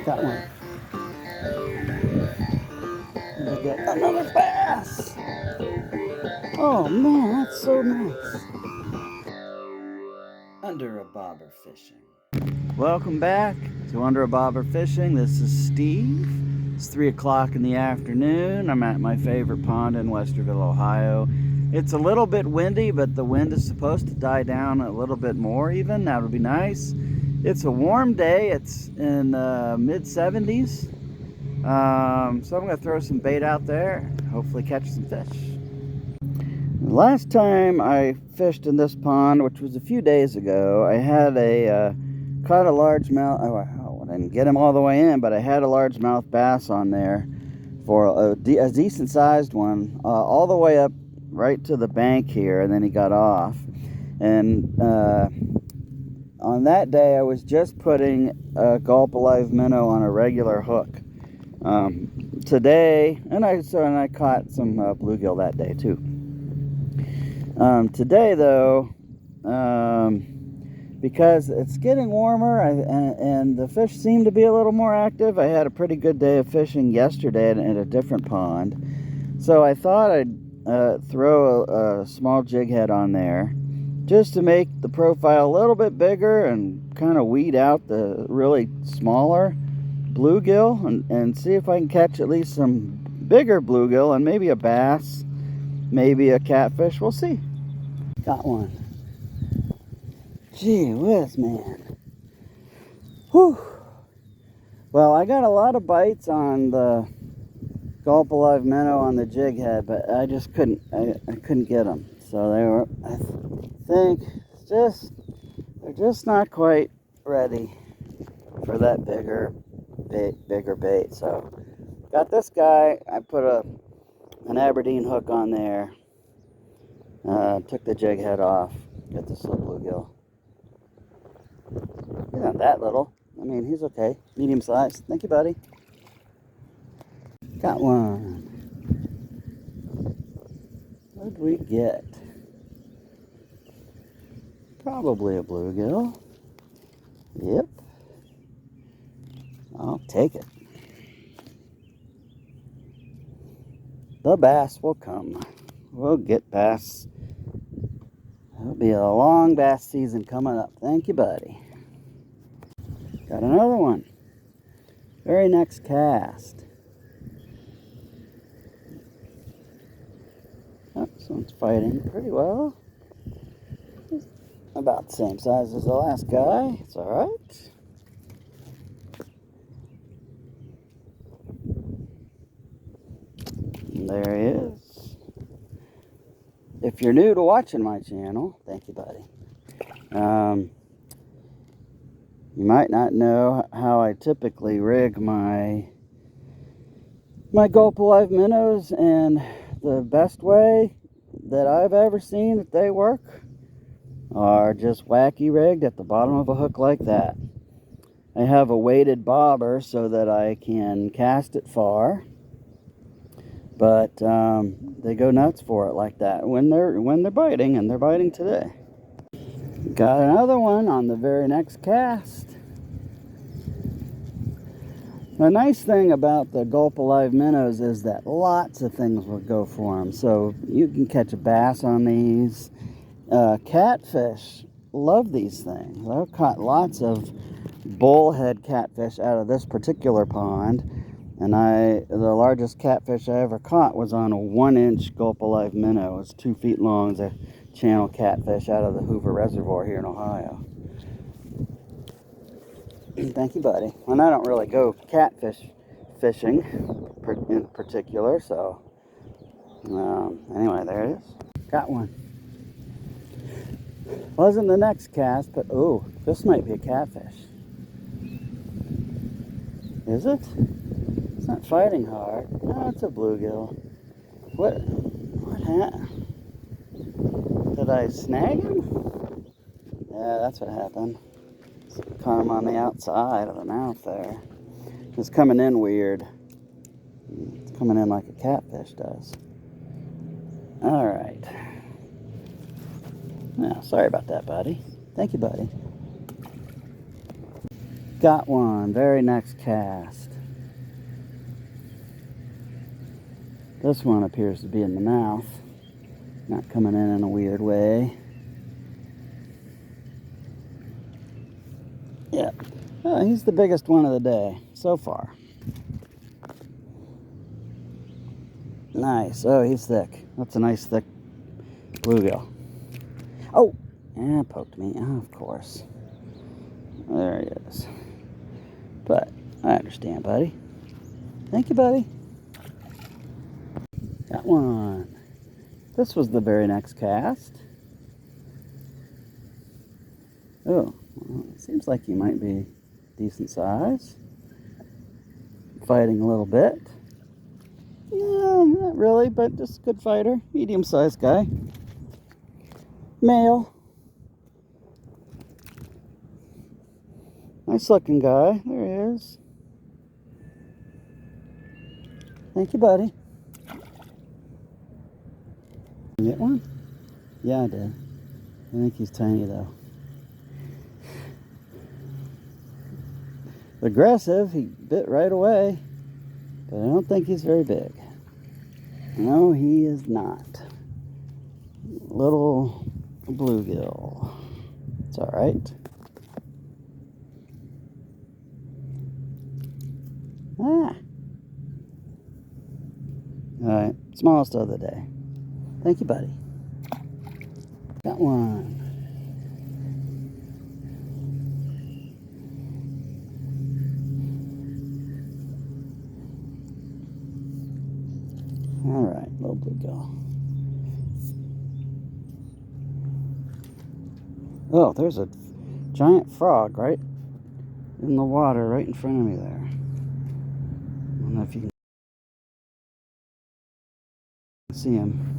Got one. And I get another bass. Oh man, that's so nice. Under a Bobber Fishing. Welcome back to Under a Bobber Fishing. This is Steve. It's 3 o'clock in the afternoon. I'm at my favorite pond in Westerville, Ohio. It's a little bit windy, but the wind is supposed to die down a little bit more even. That would be nice. It's a warm day. It's in mid-70s. So I'm going to throw some bait out there, hopefully catch some fish. Last time I fished in this pond, which was a few days ago, I had caught a largemouth. I didn't get him all the way in, but I had a largemouth bass on there for a decent sized one, all the way up right to the bank here, and then he got off. And on that day, I was just putting a gulp alive minnow on a regular hook. Today, and I caught some bluegill that day too. Today though, because it's getting warmer and the fish seem to be a little more active, I had a pretty good day of fishing yesterday at a different pond. So I thought I'd throw a small jig head on there just to make the profile a little bit bigger and kind of weed out the really smaller bluegill and see if I can catch at least some bigger bluegill and maybe a bass. Maybe a catfish, we'll see. Got one. Gee whiz, man. Whew. Well, I got a lot of bites on the gulp alive minnow on the jig head, but I just couldn't, I couldn't get them. So they were, I think, they're just not quite ready for that bigger bait. So got this guy, I put an Aberdeen hook on there, took the jig head off, got this little bluegill. He's not that little. I mean, he's okay, medium size. Thank you, buddy. Got one. What did we get? Probably a bluegill. Yep. I'll take it. The bass will come. We'll get bass. It'll be a long bass season coming up. Thank you, buddy. Got another one. Very next cast. Oh, this one's fighting pretty well. About the same size as the last guy. It's all right. And there he is. If you're new to watching my channel, thank you, buddy. You might not know how I typically rig my gulp alive minnows, and the best way that I've ever seen that they work are just wacky rigged at the bottom of a hook like that. I have a weighted bobber so that I can cast it far, but they go nuts for it like that when they're biting, and they're biting today. Got another one on the very next cast. The nice thing about the gulp alive minnows is that lots of things will go for them. So you can catch a bass on these. Catfish love these things. I've caught lots of bullhead catfish out of this particular pond, and the largest catfish I ever caught was on a 1-inch gulp alive minnow. It's 2 feet long. It's a channel catfish out of the Hoover Reservoir here in Ohio. Thank you, buddy. And I don't really go catfish fishing in particular, so anyway, there it is. Got one. Wasn't the next cast, but oh, this might be a catfish. Is it? It's not fighting hard. No, it's a bluegill. What happened? Did I snag him? Yeah, that's what happened. Caught him on the outside of the mouth there. It's coming in weird. It's coming in like a catfish does. All right. Yeah, sorry about that, buddy. Thank you, buddy. Got one. Very next cast. This one appears to be in the mouth. Not coming in a weird way. Yeah. Oh, he's the biggest one of the day so far. Nice. Oh, he's thick. That's a nice thick bluegill. Oh! Yeah, poked me. Oh, of course. There he is. But I understand, buddy. Thank you, buddy. Got one. This was the very next cast. Oh, well, it seems like he might be decent size. Fighting a little bit. Yeah, not really, but just a good fighter. Medium-sized guy. Male. Nice looking guy. There he is. Thank you, buddy. You get one? Yeah, I did. I think he's tiny, though. Aggressive. He bit right away. But I don't think he's very big. No, he is not. Little bluegill. It's all right. Ah. All right. Smallest of the day. Thank you, buddy. Got one. All right, little bluegill. Oh, there's a giant frog right in the water right in front of me there. I don't know if you can see him.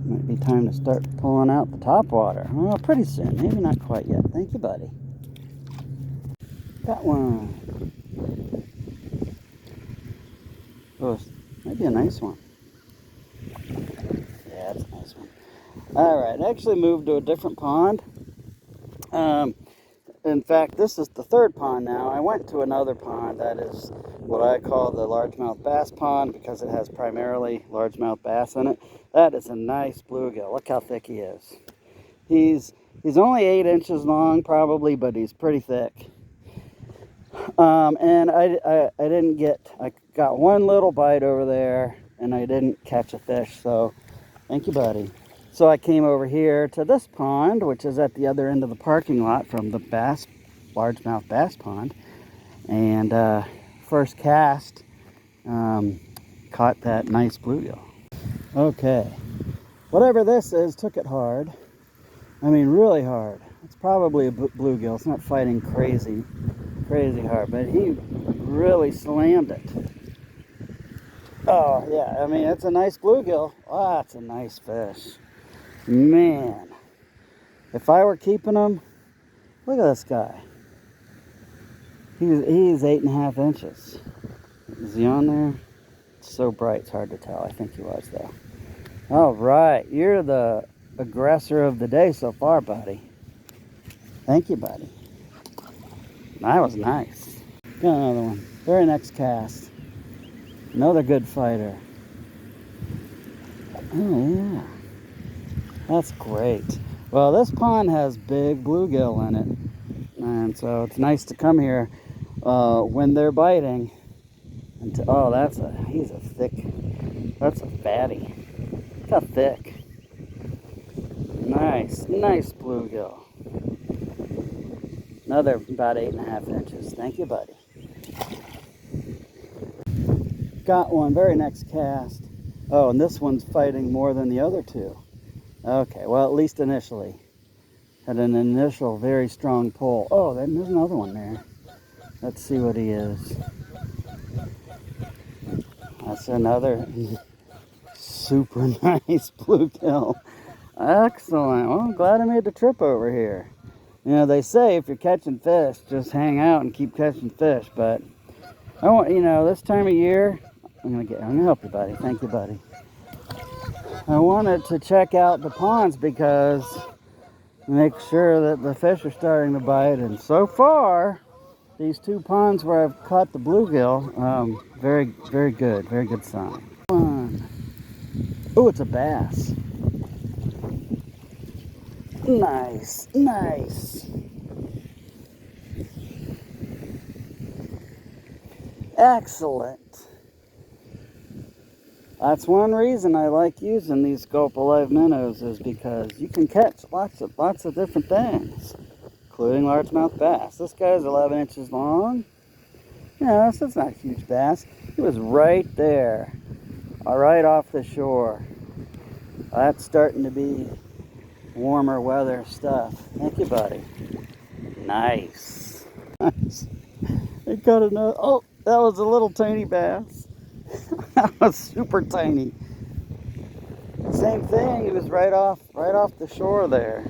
Might be time to start pulling out the top water. Well, pretty soon. Maybe not quite yet. Thank you, buddy. Got one. Oh, maybe a nice one. Yeah, it's a nice one. All right, I actually moved to a different pond. In fact, this is the third pond now. I went to another pond that is what I call the largemouth bass pond because it has primarily largemouth bass in it. That is a nice bluegill. Look how thick he is. He's only 8 inches long probably, but he's pretty thick. And I got one little bite over there and I didn't catch a fish, so thank you, buddy. So I came over here to this pond, which is at the other end of the parking lot from the largemouth bass pond. And first cast, caught that nice bluegill. Okay, whatever this is took it hard. I mean, really hard. It's probably a bluegill. It's not fighting crazy hard, but he really slammed it. Oh yeah, I mean, it's a nice bluegill. Oh, that's a nice fish. Man, if I were keeping him, look at this guy. He's 8.5 inches. Is he on there? It's so bright, it's hard to tell. I think he was, though. All right, you're the aggressor of the day so far, buddy. Thank you, buddy. That was nice. Got another one. Very next cast. Another good fighter. Oh, yeah. That's great. Well, this pond has big bluegill in it. And so it's nice to come here when they're biting. And oh, that's a fatty. Look how thick. Nice bluegill. Another about 8.5 inches. Thank you, buddy. Got one. Very next cast. Oh, and this one's fighting more than the other two. Okay, well, at least initially. Had an initial very strong pull. Oh, there's another one there. Let's see what he is. That's another super nice bluegill. Excellent. Well, I'm glad I made the trip over here. You know, they say if you're catching fish, just hang out and keep catching fish. But I want, this time of year, I'm gonna help you, buddy. Thank you, buddy. I wanted to check out the ponds because make sure that the fish are starting to bite. And so far, these two ponds where I've caught the bluegill, very good sign. Oh, it's a bass. Nice, nice. Excellent. That's one reason I like using these Scope Alive minnows, is because you can catch lots of different things, including largemouth bass. This guy's 11 inches long. Yeah, so it's not a huge bass. He was right there, right off the shore. That's starting to be warmer weather stuff. Thank you, buddy. Nice. Nice. I got another. Oh, that was a little tiny bass. That was super tiny. Same thing. He was right off the shore there.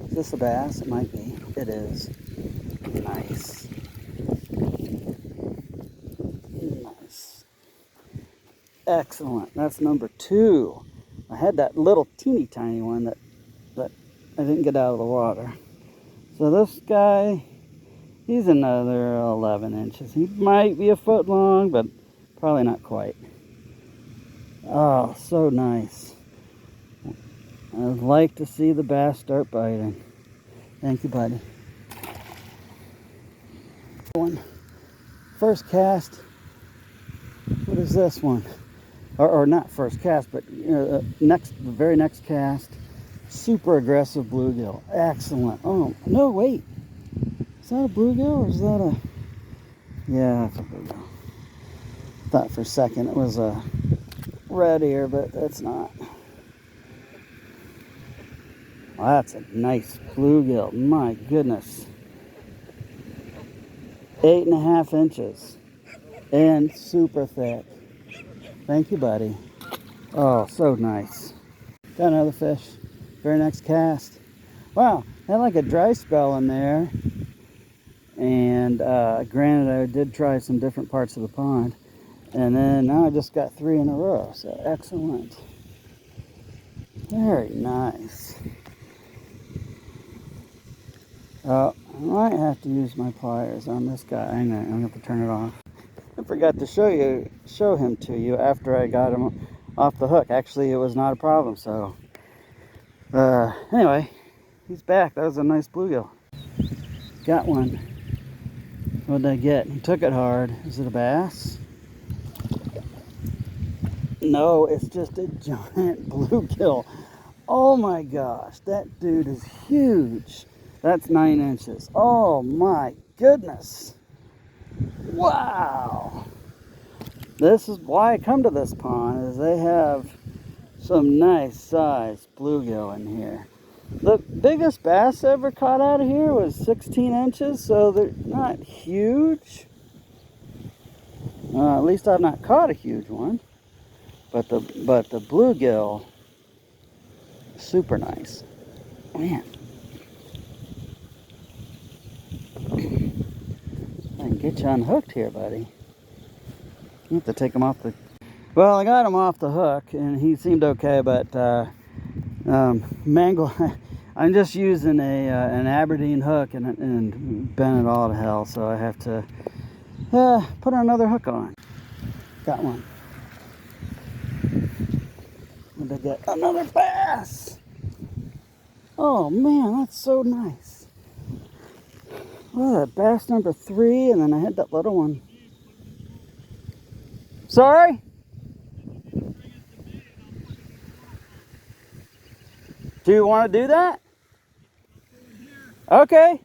Is this a bass? It might be. It is. Nice. Nice. Excellent. That's number 2. I had that little teeny tiny one that I didn't get out of the water. So this guy, he's another 11 inches. He might be a foot long, but probably not quite. Oh, so nice. I'd like to see the bass start biting. Thank you, buddy. First cast. What is this one? Or not first cast, but very next cast. Super aggressive bluegill. Excellent. Oh, no, wait. Is that a bluegill or is that a... Yeah, that's a bluegill. Thought for a second it was a red ear, but it's not. Well, that's a nice bluegill. My goodness. 8.5 inches. And super thick. Thank you, buddy. Oh, so nice. Got another fish. Very next cast. Wow, had like a dry spell in there. And granted, I did try some different parts of the pond. And then now I just got 3 in a row. So excellent. Very nice. I might have to use my pliers on this guy. I'm gonna have to turn it off. I forgot to show him to you after I got him off the hook. Actually, it was not a problem. So anyway, he's back. That was a nice bluegill. Got one. What did I get? He took it hard. Is it a bass? No, it's just a giant bluegill. Oh my gosh, that dude is huge. That's 9 inches. Oh my goodness. Wow. This is why I come to this pond, is they have some nice sized bluegill in here. The biggest bass I ever caught out of here was 16 inches, so they're not huge. At least I've not caught a huge one. But the bluegill, super nice. Man. I can get you unhooked here, buddy. You have to take him off the... Well, I got him off the hook, and he seemed okay, but mangle... I'm just using an Aberdeen hook and bent it all to hell, so I have to put another hook on. Got one. And I get another bass. Oh man, that's so nice. Oh, bass number 3, and then I had that little one. Sorry? Do you want to do that? Okay.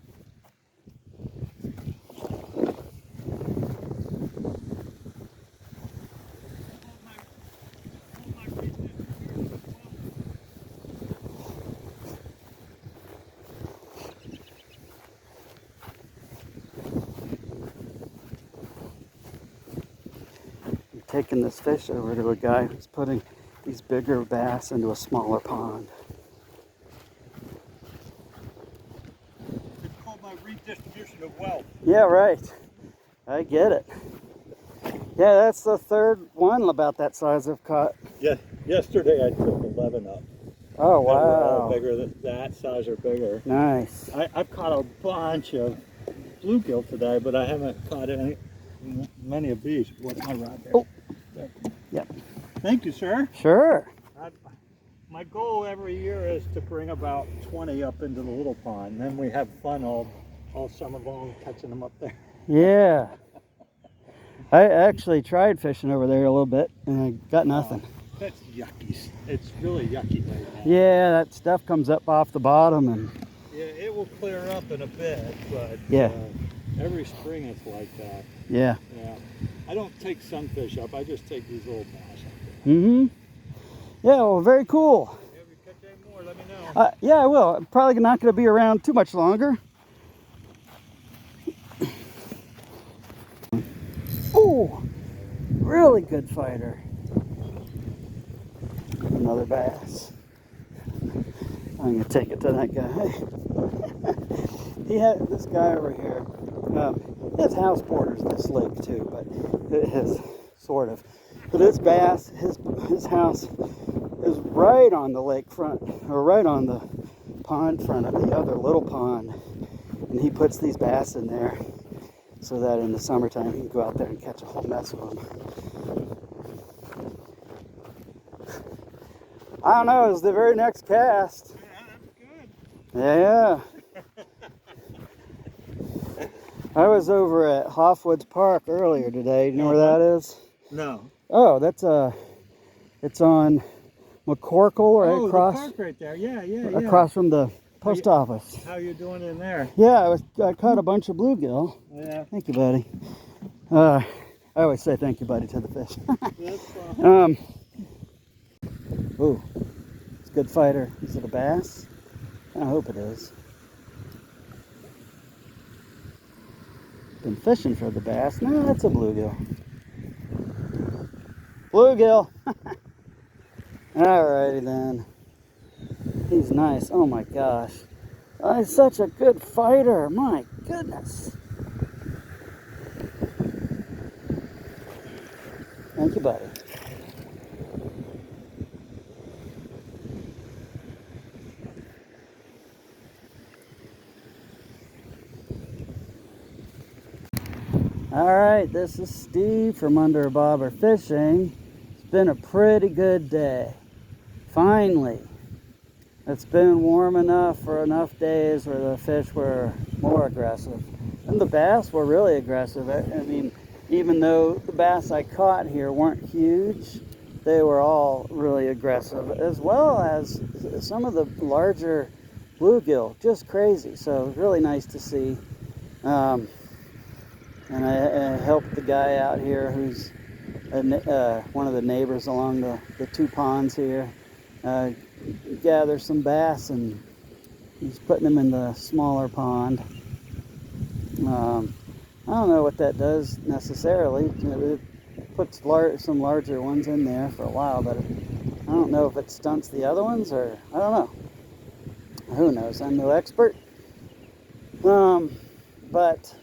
I'm taking this fish over to a guy who's putting these bigger bass into a smaller pond. Redistribution of wealth. Yeah, right. I get it. Yeah, that's the 3rd one about that size I've caught. Yeah, yesterday I took 11 up. Oh, that were all wow. bigger than that size or bigger. Nice. I've caught a bunch of bluegill today, but I haven't caught many of these. What's my rod there? Oh. There. Yep. Thank you, sir. Sure. My goal every year is to bring about 20 up into the little pond. And then we have fun all summer long catching them up there. Yeah. I actually tried fishing over there a little bit and I got nothing. That's yucky. It's really yucky right now. Yeah, that stuff comes up off the bottom and... Yeah, it will clear up in a bit, but yeah. Every spring it's like that. Yeah. Yeah. I don't take sunfish up. I just take these little bass up there. Mm-hmm. Yeah, well, very cool. Yeah, if you catch any more, let me know. Yeah, I will. I'm probably not going to be around too much longer. Oh, really good fighter. Another bass. I'm going to take it to that guy. He had this guy over here. His house borders this lake too, but his sort of. But his bass, his house is right on the lake front, or right on the pond front of the other little pond, and he puts these bass in there so that in the summertime he can go out there and catch a whole mess of them. I don't know, it's the very next cast. Yeah, that's good. Yeah. I was over at Hoffwoods Park earlier today. You know where that is? No. Oh, that's it's on McCorkle right across. The park right there. Yeah. Across from the post office. How you doing in there? Yeah, I caught a bunch of bluegill. Yeah. Thank you, buddy. I always say thank you, buddy, to the fish. That's fine. Ooh, it's a good fighter. Is it a bass? I hope it is. Been fishing for the bass. No, that's a bluegill. Bluegill. Alrighty then. He's nice. Oh my gosh. He's such a good fighter. My goodness. Thank you, buddy. Alright, this is Steve from Under a Bobber Fishing. It's been a pretty good day. Finally. It's been warm enough for enough days where the fish were more aggressive. And the bass were really aggressive. I mean, even though the bass I caught here weren't huge, they were all really aggressive, as well as some of the larger bluegill. Just crazy. So it was really nice to see. And I helped the guy out here who's one of the neighbors along the two ponds here gather some bass, and he's putting them in the smaller pond. I don't know what that does necessarily. It puts some larger ones in there for a while, but I don't know if it stunts the other ones, or I don't know. Who knows? I'm no expert. But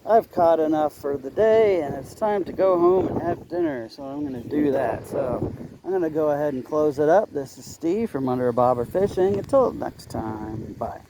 I've caught enough for the day, and it's time to go home and have dinner, so I'm going to do that. So I'm going to go ahead and close it up. This is Steve from Under a Bobber Fishing. Until next time, bye.